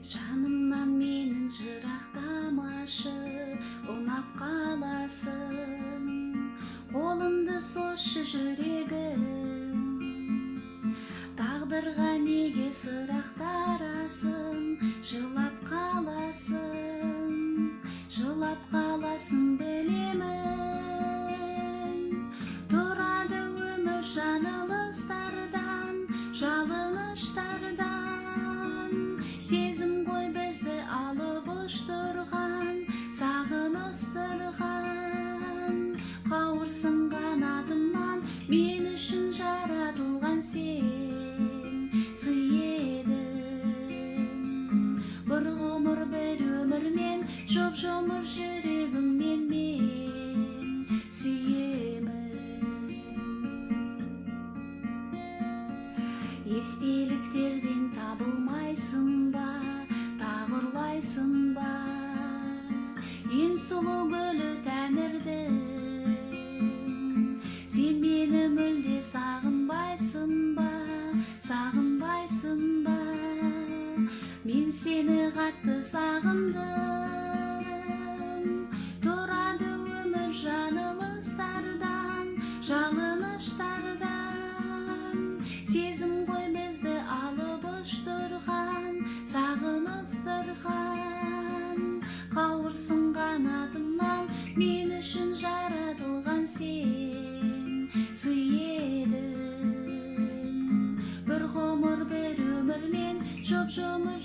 Жанымнан менің жырақтамашы, ұнап қаласың. Қолымды созшы жүрегім, тағдырға неге сырақтарасың, жылап қаласың білемін. Тұрады өмір жаңылыстардан, жалыныштардан. Сезім ғой бізді алып ұштырған, сағыныстырған. Қауырсынған атымнан мен үшін жаратылған сен сый едің. Бір ғұмыр бір өмірмен жоп-жұмыр жүрегіммен мен сүйемін. Естеліктерден табылмайсың ба, тағырлайсың ба, ең сұлу гүлі тәңірдің. Сен мені мүлде сағынбайсың ба, мен сені қатты сағындым. Тұрады өмір жаңылыстардан, жалыныштардан. Сезім ғой бізді алып ұштырған, сағыныстырған. Қауырсынған атымнан мен үшін жаратылған сен сый едің. Бір ғұмыр бір өмірмен жоп-жұмыр